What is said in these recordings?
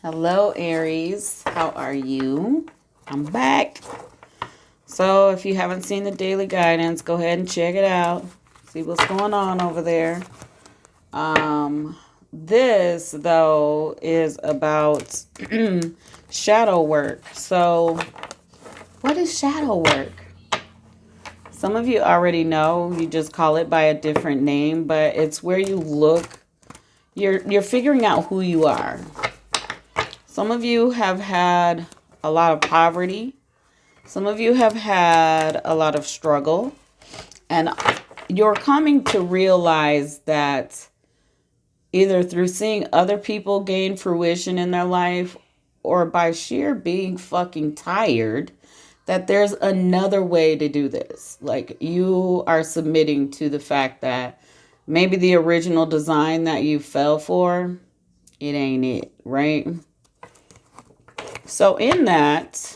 Hello, Aries. How are you? I'm back. So if you haven't seen the daily guidance, go ahead and check it out. See what's going on over there. This, though, is about shadow work. So what is shadow work? Some of you already know. You just call it by a different name, but it's where you look. You're figuring out who you are. Some of you have had a lot of poverty. Some of you have had a lot of struggle. And you're coming to realize that either through seeing other people gain fruition in their life or by sheer being fucking tired, that there's another way to do this. Like, you are submitting to the fact that maybe the original design that you fell for, it ain't it, right? So in that,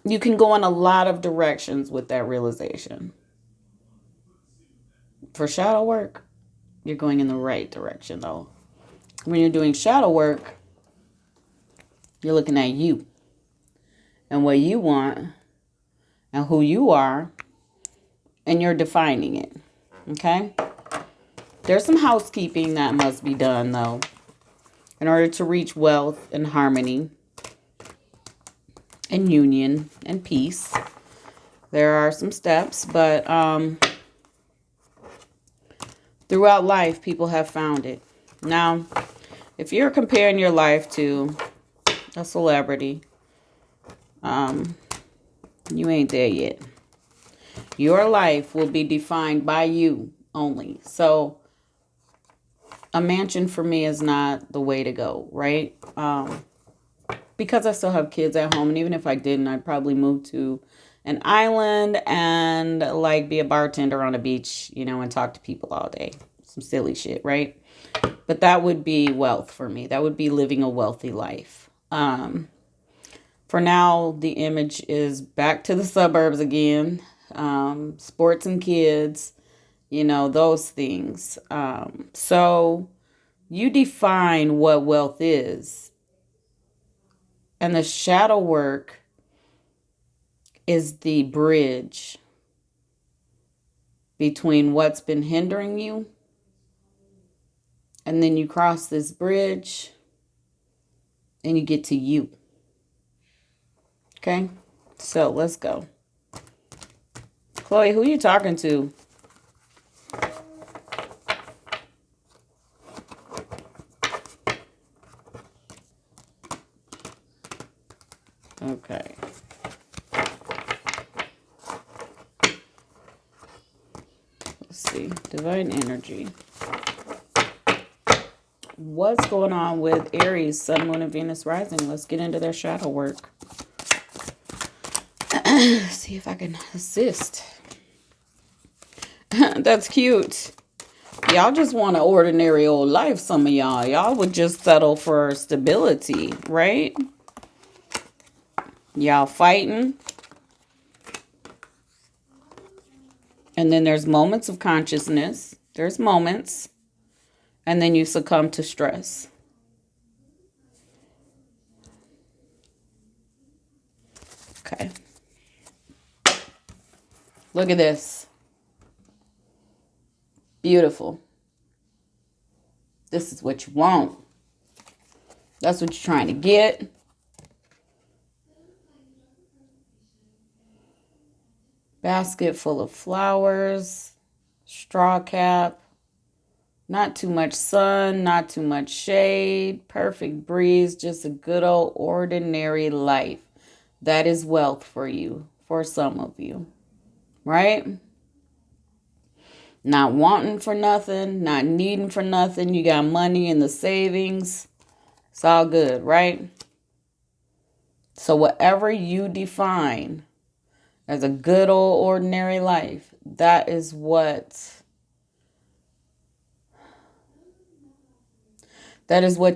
you can go in a lot of directions with that realization. For shadow work, you're going in the right direction, though. When you're doing shadow work, you're looking at you and what you want and who you are, and you're defining it, okay? There's some housekeeping that must be done, though, in order to reach wealth and harmony and union and peace. There are some steps, but throughout life, people have found it. Now, if you're comparing your life to a celebrity, you ain't there yet. Your life will be defined by you only. So a mansion for me is not the way to go, right? Because I still have kids at home, and even if I didn't, I'd probably move to an island and like be a bartender on a beach, and talk to people all day. Some silly shit, right? But that would be wealth for me. That would be living a wealthy life. For now, the image is back to the suburbs again. Sports and kids, those things. So you define what wealth is. And the shadow work is the bridge between what's been hindering you. And then you cross this bridge and you get to you. Okay? So let's go. Chloe, who are you talking to? Okay. Let's see. Divine energy. What's going on with Aries, Sun, Moon, and Venus rising? Let's get into their shadow work. See if I can assist. That's cute. Y'all just want an ordinary old life, some of y'all. Y'all would just settle for stability, right? Y'all fighting. And then there's moments of consciousness. There's moments. And then you succumb to stress. Okay. Look at this. Beautiful. This is what you want. That's what you're trying to get. Basket full of flowers. Straw cap. Not too much sun, not too much shade. Perfect breeze. Just a good old ordinary life. That is wealth for you. For some of you. Right? Not wanting for nothing, not needing for nothing. You got money in the savings. It's all good, right? So whatever you define as a good old ordinary life, that is what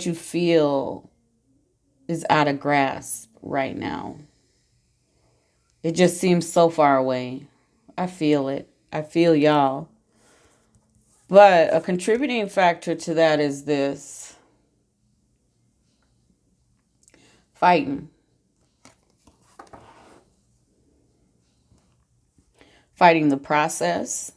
you feel is out of grasp right now. It just seems so far away. I feel it. I feel y'all. But a contributing factor to that is this. Fighting. Fighting the process.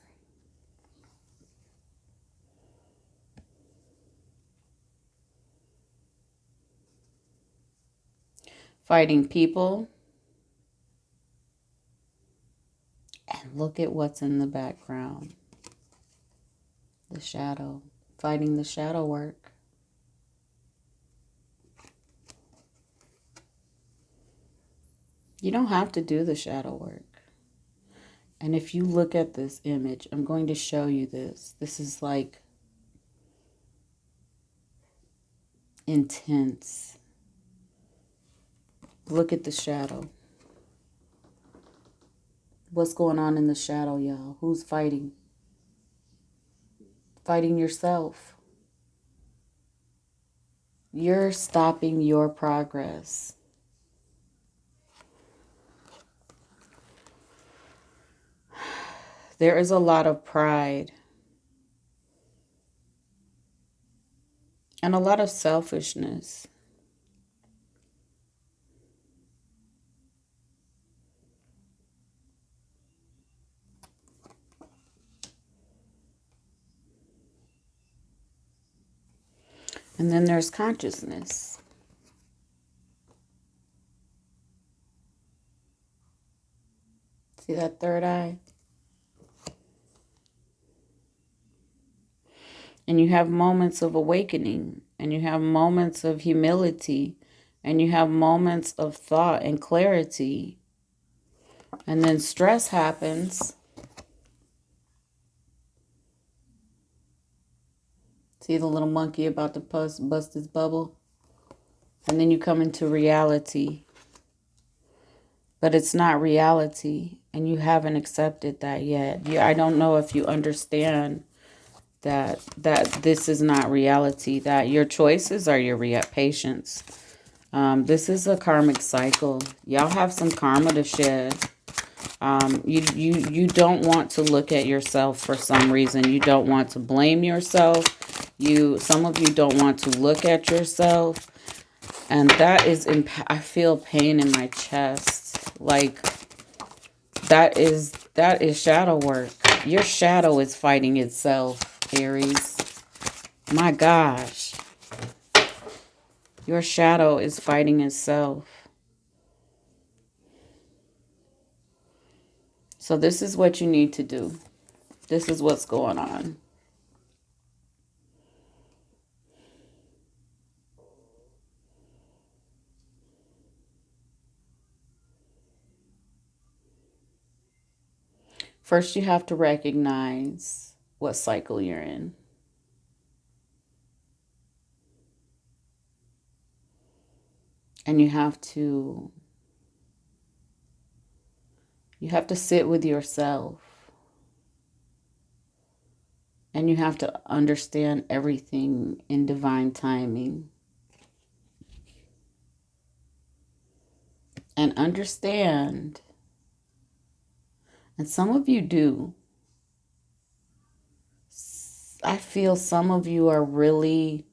Fighting people. And look at what's in the background. The shadow. Fighting the shadow work. You don't have to do the shadow work. And if you look at this image, I'm going to show you this. This is like intense. Look at the shadow. What's going on in the shadow, y'all? Who's fighting? Fighting yourself. You're stopping your progress. There is a lot of pride and a lot of selfishness. And then there's consciousness. See that third eye? And you have moments of awakening, and you have moments of humility, and you have moments of thought and clarity. And then stress happens. See the little monkey about to bust his bubble? And then you come into reality. But it's not reality, and you haven't accepted that yet. I don't know if you understand that this is not reality, that your choices are your patience. This is a karmic cycle. Y'all have some karma to shed. You don't want to look at yourself for some reason. You don't want to blame yourself. Some of you don't want to look at yourself. And that is, I feel pain in my chest. Like, that is shadow work. Your shadow is fighting itself, Aries. My gosh. Your shadow is fighting itself. So this is what you need to do. This is what's going on. First, you have to recognize what cycle you're in. And you have to sit with yourself. And you have to understand everything in divine timing. And understand, and some of you do, I feel some of you are really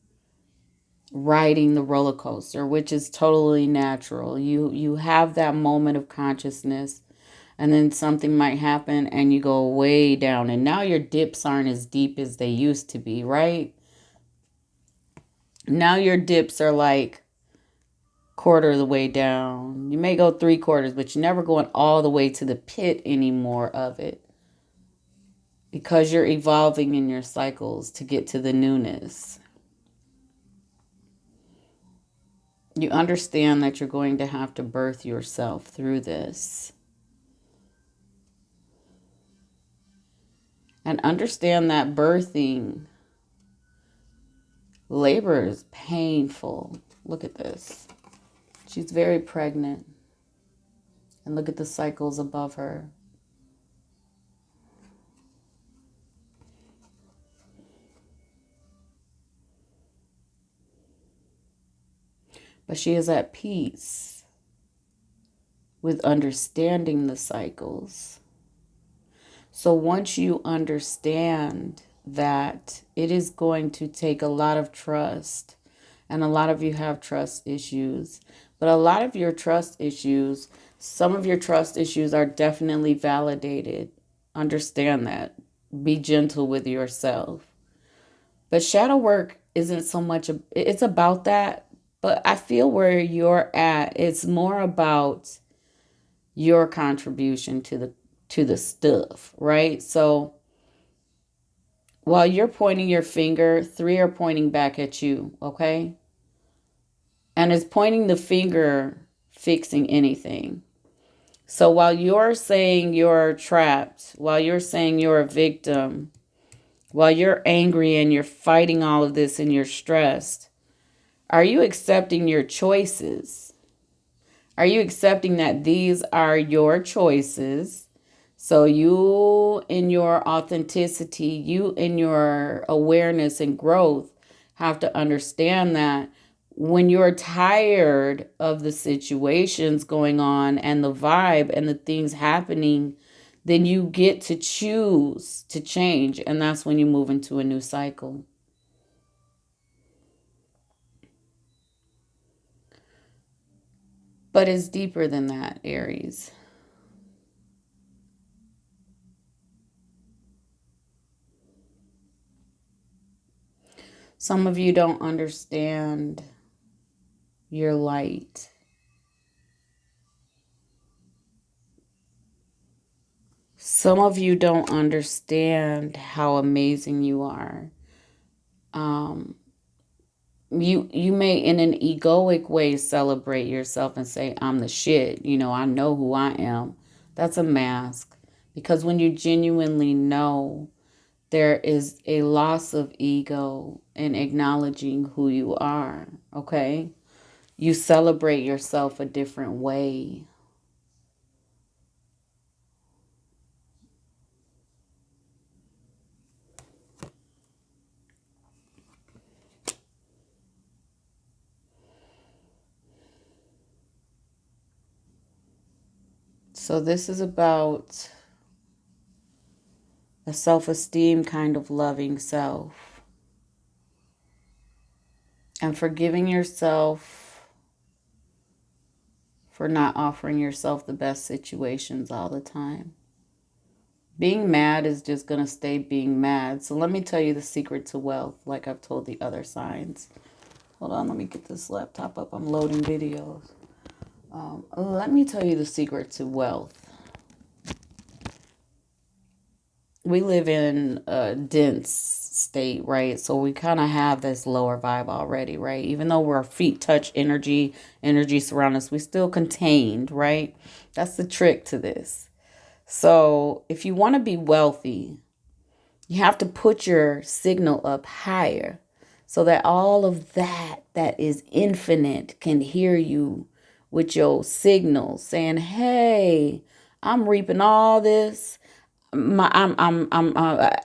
riding the roller coaster, which is totally natural. You have that moment of consciousness, and then something might happen and you go way down, and now your dips aren't as deep as they used to be, right? Now your dips are like quarter of the way down. You may go 3/4, but you're never going all the way to the pit anymore of it, because you're evolving in your cycles to get to the newness. You understand that you're going to have to birth yourself through this. And understand that birthing, labor is painful. Look at this. She's very pregnant. And look at the cycles above her. But she is at peace with understanding the cycles. So once you understand that it is going to take a lot of trust, and a lot of you have trust issues, But a lot of your trust issues, some of your trust issues are definitely validated. Understand that. Be gentle with yourself. But shadow work isn't so much, it's about that. But I feel where you're at, it's more about your contribution to the stuff, right? So while you're pointing your finger, three are pointing back at you, okay? And it's pointing the finger fixing anything. So while you're saying you're trapped, while you're saying you're a victim, while you're angry and you're fighting all of this and you're stressed, are you accepting your choices? Are you accepting that these are your choices? So you in your authenticity, you in your awareness and growth have to understand that when you're tired of the situations going on and the vibe and the things happening, then you get to choose to change. And that's when you move into a new cycle. But it's deeper than that, Aries. Some of you don't understand your light. Some of you don't understand how amazing you are. Um, you may in an egoic way celebrate yourself and say, I'm the shit. I know who I am. That's a mask. Because when you genuinely know, there is a loss of ego in acknowledging who you are, okay? You celebrate yourself a different way. So this is about a self-esteem kind of loving self and forgiving yourself for not offering yourself the best situations all the time. Being mad is just going to stay being mad. So let me tell you the secret to wealth, like I've told the other signs. Hold on, let me get this laptop up. I'm loading videos. Let me tell you the secret to wealth. We live in a dense state, right? So we kind of have this lower vibe already, right? Even though our feet touch energy, energy surrounds us, we still contained, right? That's the trick to this. So if you want to be wealthy, you have to put your signal up higher so that all of that is infinite can hear you with your signal saying, hey, I'm reaping all this. I'm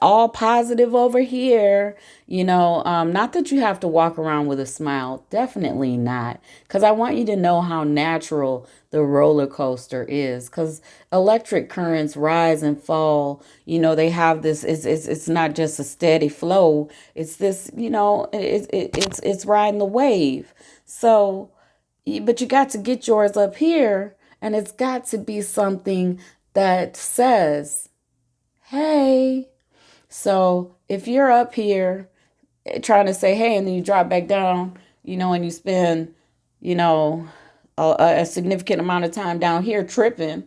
all positive over here. Not that you have to walk around with a smile. Definitely not. Because I want you to know how natural the roller coaster is. Because electric currents rise and fall. They have this. It's not just a steady flow. It's this. It's riding the wave. So, but you got to get yours up here, and it's got to be something that says, hey. So if you're up here trying to say hey and then you drop back down, and you spend, you know, a significant amount of time down here tripping,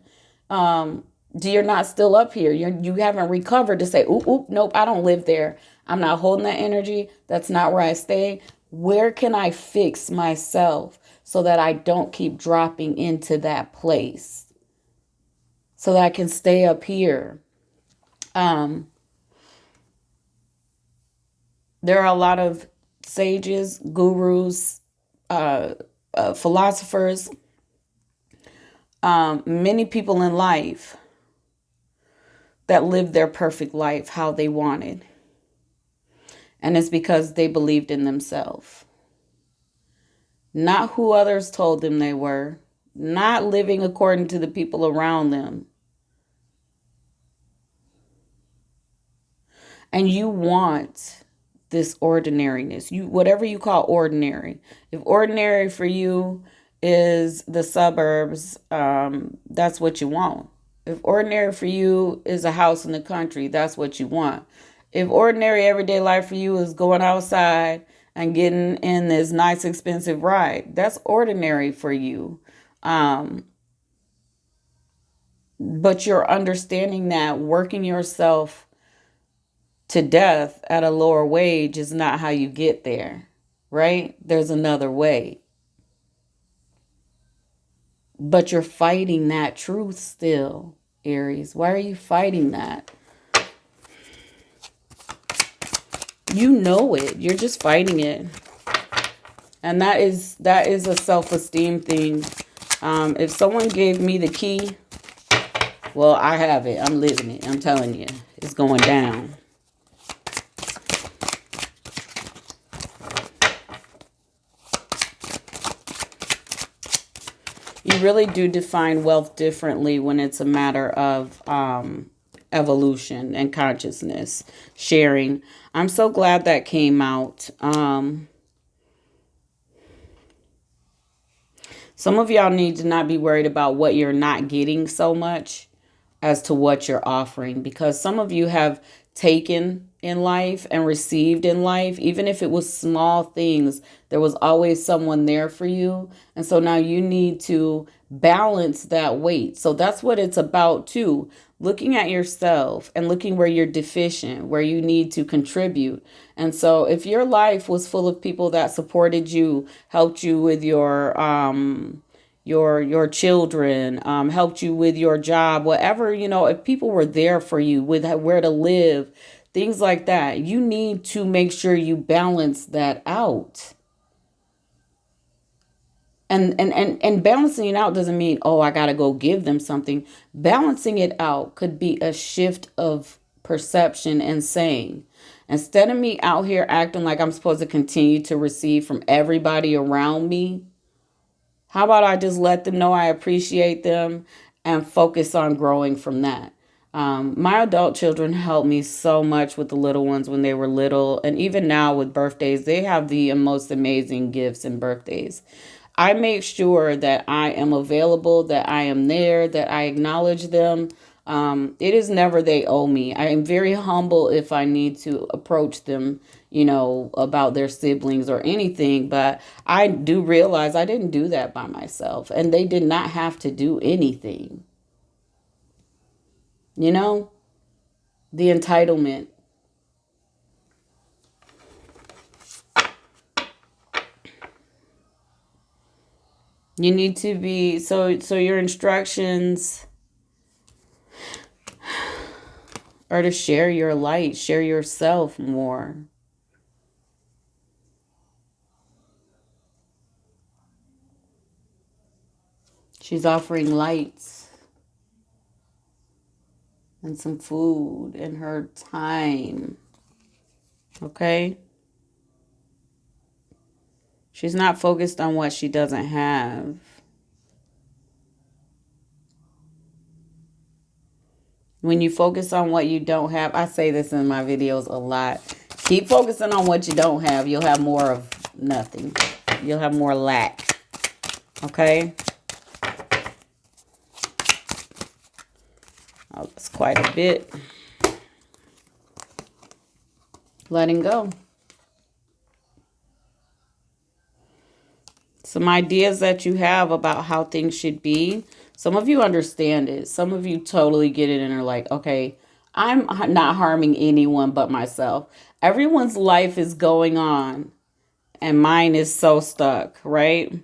you're not still up here. You haven't recovered to say, oop, oop, nope, I don't live there. I'm not holding that energy. That's not where I stay. Where can I fix myself so that I don't keep dropping into that place? So that I can stay up here. There are a lot of sages, gurus, philosophers, many people in life that lived their perfect life how they wanted. And it's because they believed in themselves. Not who others told them they were, not living according to the people around them. And you want this ordinariness, whatever you call ordinary. If ordinary for you is the suburbs, that's what you want. If ordinary for you is a house in the country, that's what you want. If ordinary everyday life for you is going outside and getting in this nice expensive ride, that's ordinary for you. Um, but you're understanding that working yourself to death at a lower wage is not how you get there, right? There's another way. But you're fighting that truth still, Aries. Why are you fighting that? You know it. You're just fighting it. And that is a self-esteem thing. If someone gave me the key, well, I have it. I'm living it. I'm telling you. It's going down. You really do define wealth differently when it's a matter of evolution and consciousness, sharing. I'm so glad that came out. Some of y'all need to not be worried about what you're not getting so much as to what you're offering, because some of you have taken in life and received in life, even if it was small things, there was always someone there for you. And so now you need to balance that weight. So that's what it's about too. Looking at yourself and looking where you're deficient, where you need to contribute. And so if your life was full of people that supported you, helped you with your children, helped you with your job, whatever, if people were there for you with where to live, things like that, you need to make sure you balance that out. And balancing it out doesn't mean, oh, I got to go give them something. Balancing it out could be a shift of perception and saying, instead of me out here acting like I'm supposed to continue to receive from everybody around me, how about I just let them know I appreciate them and focus on growing from that? My adult children helped me so much with the little ones when they were little. And even now with birthdays, they have the most amazing gifts and birthdays. I make sure that I am available, that I am there, that I acknowledge them. It is never they owe me. I am very humble if I need to approach them, about their siblings or anything. But I do realize I didn't do that by myself, and they did not have to do anything. The entitlement. You need to be, so your instructions are to share your light, share yourself more. She's offering lights and some food and her time. Okay? She's not focused on what she doesn't have. When you focus on what you don't have, I say this in my videos a lot. Keep focusing on what you don't have. You'll have more of nothing. You'll have more lack. Okay? Oh, that's quite a bit. Letting go. Some ideas that you have about how things should be. Some of you understand it. Some of you totally get it and are like, okay, I'm not harming anyone but myself. Everyone's life is going on and mine is so stuck, right?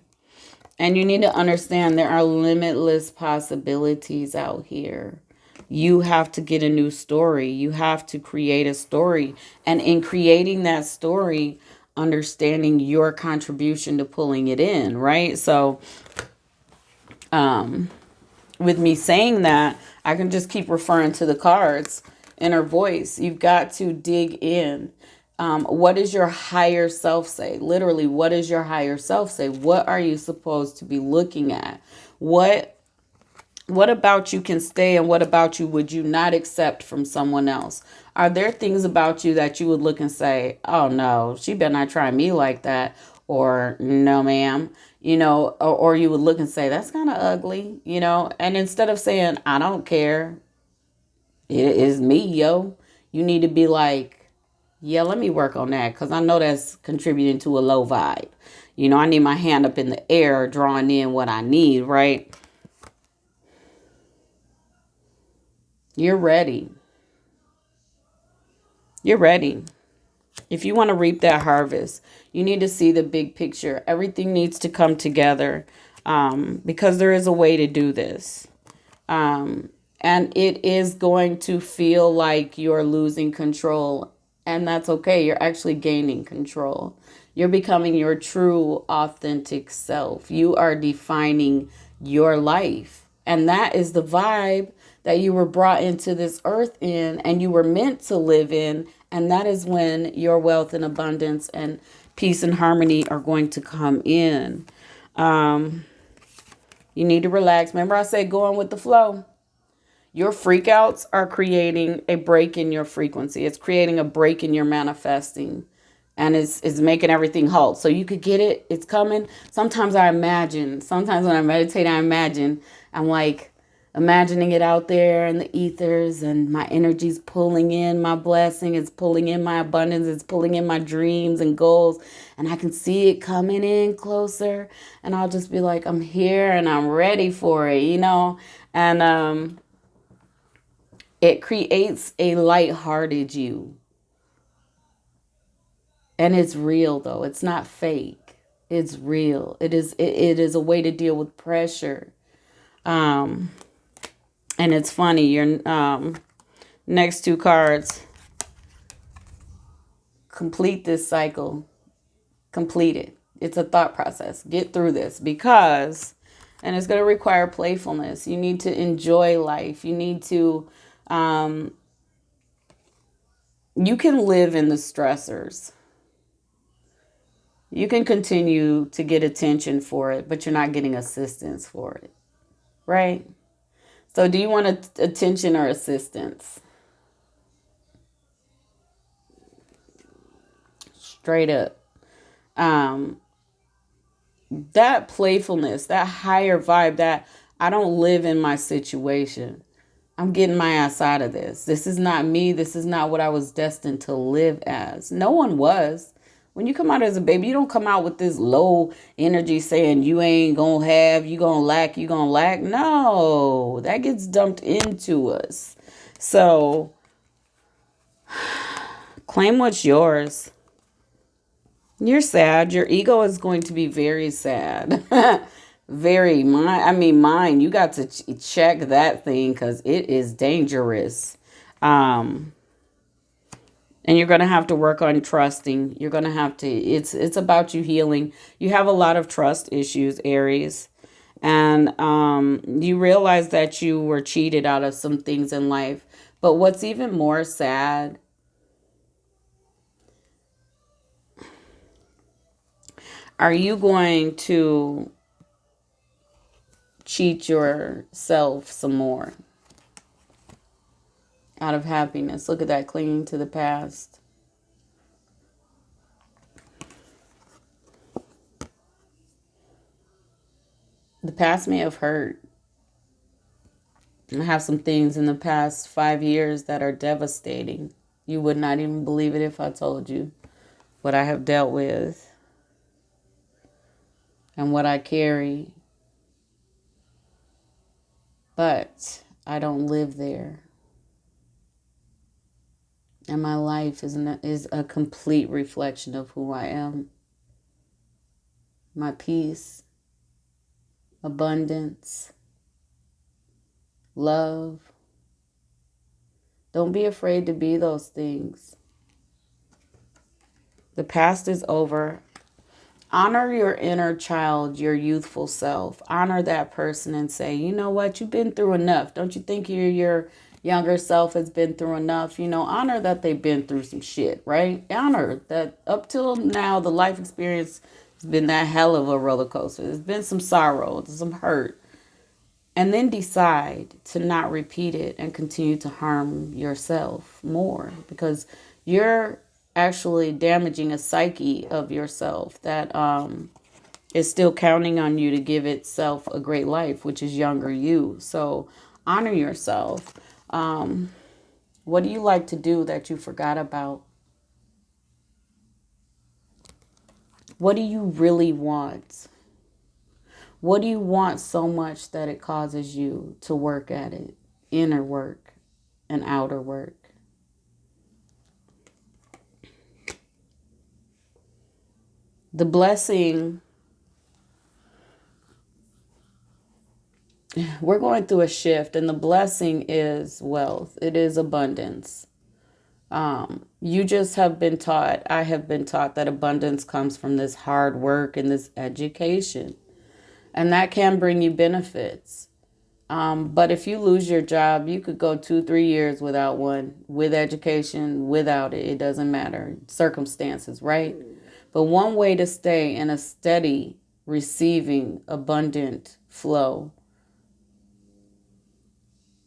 And you need to understand there are limitless possibilities out here. You have to get a new story. You have to create a story. And in creating that story, understanding your contribution to pulling it in, right? So, with me saying that, I can just keep referring to the cards in her voice. You've got to dig in. What does your higher self say? Literally, what does your higher self say? What are you supposed to be looking at? What about you can stay and what about you would you not accept from someone else? Are there things about you that you would look and say, oh no, she better not try me like that? or no ma'am, or you would look and say, that's kind of ugly, and instead of saying, I don't care, it is me, yo, you need to be like, yeah, let me work on that, because I know that's contributing to a low vibe. I need my hand up in the air, drawing in what I need, right? You're ready. You're ready. If you want to reap that harvest, you need to see the big picture. Everything needs to come together, because there is a way to do this. And it is going to feel like you're losing control. And that's okay. You're actually gaining control. You're becoming your true, authentic self. You are defining your life. And that is the vibe that you were brought into this earth in and you were meant to live in. And that is when your wealth and abundance and peace and harmony are going to come in. You need to relax. Remember I said going with the flow. Your freakouts are creating a break in your frequency. It's creating a break in your manifesting. And it's making everything halt. So you could get it. It's coming. Sometimes when I meditate, I'm like imagining it out there in the ethers, and my energy's pulling in my blessing. It's pulling in my abundance. It's pulling in my dreams and goals. And I can see it coming in closer. And I'll just be like, I'm here and I'm ready for it, And it creates a lighthearted you. And it's real, though. It's not fake. It's real. It is a way to deal with pressure. And it's funny. Your next two cards, complete this cycle. Complete it. It's a thought process. Get through this because, and it's going to require playfulness. You need to enjoy life. You need to, you can live in the stressors. You can continue to get attention for it, but you're not getting assistance for it, right? So do you want attention or assistance? Straight up. That playfulness, that higher vibe, that I don't live in my situation. I'm getting my ass out of this. This is not me. This is not what I was destined to live as. No one was. When you come out as a baby, you don't come out with this low energy saying you ain't gonna have, you gonna lack, you gonna lack. No, that gets dumped into us. So claim what's yours. You're sad. Your ego is going to be very sad. Mine. You got to check that thing because it is dangerous. And you're going to have to work on trusting. You're going to have to, it's about you healing. You have a lot of trust issues, Aries. And you realize that you were cheated out of some things in life. But what's even more sad, are you going to cheat yourself some more out of happiness? Look at that, clinging to the past. The past may have hurt. I have some things in the past 5 years that are devastating. You would not even believe it if I told you what I have dealt with and what I carry. But I don't live there. And my life is a complete reflection of who I am. My peace, abundance, love. Don't be afraid to be those things. The past is over. Honor your inner child, your youthful self. Honor that person and say, you know what? You've been through enough. Don't you think your younger self has been through enough? Honor that they've been through some shit, right? Honor that up till now, the life experience has been that hell of a roller coaster. There's been some sorrow, some hurt. And then decide to not repeat it and continue to harm yourself more because you're actually damaging a psyche of yourself that is still counting on you to give itself a great life, which is younger you. So honor yourself. What do you like to do that you forgot about? What do you really want? What do you want so much that it causes you to work at it? Inner work and outer work. The blessing, we're going through a shift, and the blessing is wealth. It is abundance. You just have been taught, I have been taught that abundance comes from this hard work and this education. And that can bring you benefits. But if you lose your job, you could go 2-3 years without one, with education, without it. It doesn't matter. Circumstances, right? But one way to stay in a steady, receiving, abundant flow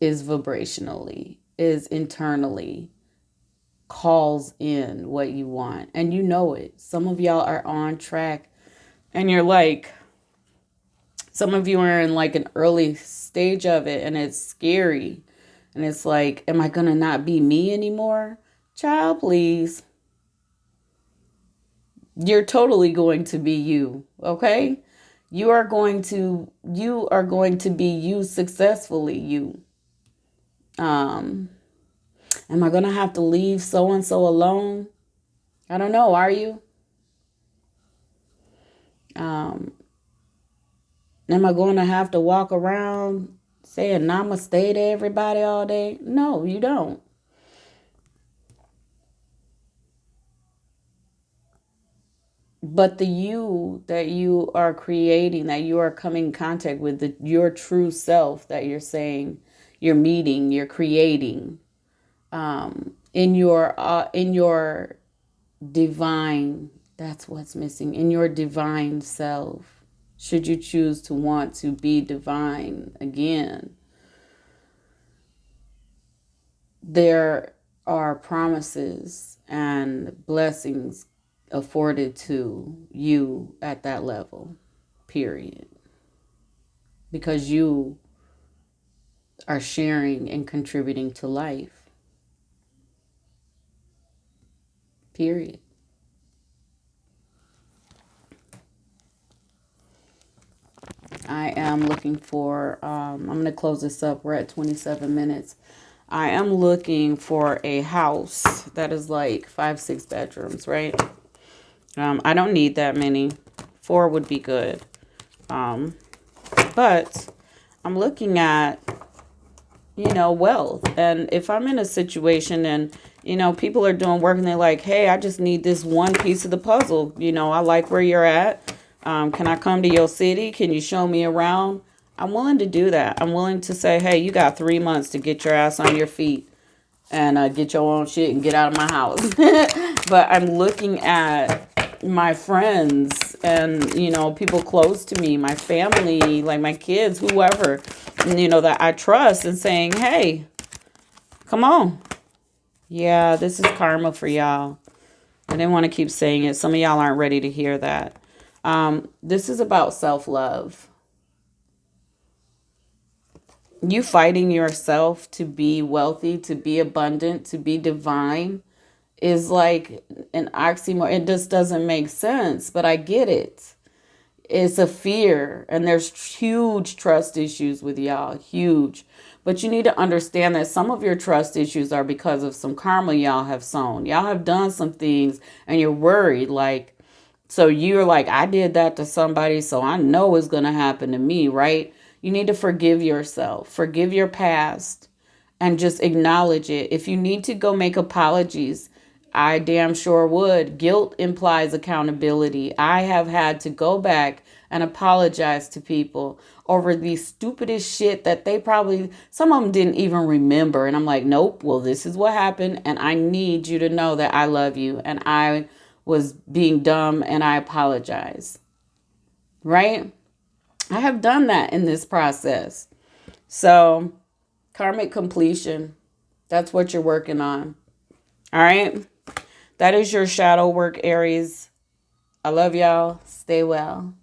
is vibrationally, is internally, calls in what you want. And you know it. Some of y'all are on track and you're like, some of you are in like an early stage of it and it's scary. And it's like, am I going to not be me anymore? Child, please. You're totally going to be you, okay? You are going to be you successfully, you. Am I going to have to leave so and so alone? I don't know, are you? Am I going to have to walk around saying namaste to everybody all day? No, you don't. But the you that you are creating, that you are coming in contact with, your true self that you're saying, you're meeting, you're creating, in your divine, that's what's missing, in your divine self. Should you choose to want to be divine again, there are promises and blessings afforded to you at that level, period. Because you are sharing and contributing to life, period. I am looking for, I'm going to close this up. We're at 27 minutes. I am looking for a house that is like 5-6 bedrooms, right? I don't need that many. 4 would be good. But I'm looking at, wealth. And if I'm in a situation and, people are doing work and they're like, hey, I just need this one piece of the puzzle. I like where you're at. Can I come to your city? Can you show me around? I'm willing to do that. I'm willing to say, hey, you got 3 months to get your ass on your feet and get your own shit and get out of my house. But I'm looking at my friends and, people close to me, my family, like my kids, whoever, that I trust, and saying, hey, come on. Yeah, this is karma for y'all. I didn't want to keep saying it. Some of y'all aren't ready to hear that. This is about self-love. You fighting yourself to be wealthy, to be abundant, to be divine is like an oxymoron. It just doesn't make sense, but I get it. It's a fear, and there's huge trust issues with y'all, huge. But you need to understand that some of your trust issues are because of some karma y'all have sown. Y'all have done some things, and you're worried, like, so you're like, I did that to somebody, so I know it's going to happen to me, right? You need to forgive yourself, forgive your past, and just acknowledge it. If you need to go make apologies, I damn sure would. Guilt implies accountability. I have had to go back and apologize to people over the stupidest shit that they probably, some of them didn't even remember. And I'm like, nope, well, this is what happened. And I need you to know that I love you. And I was being dumb and I apologize. Right? I have done that in this process. So, karmic completion, that's what you're working on. All right? That is your shadow work, Aries. I love y'all. Stay well.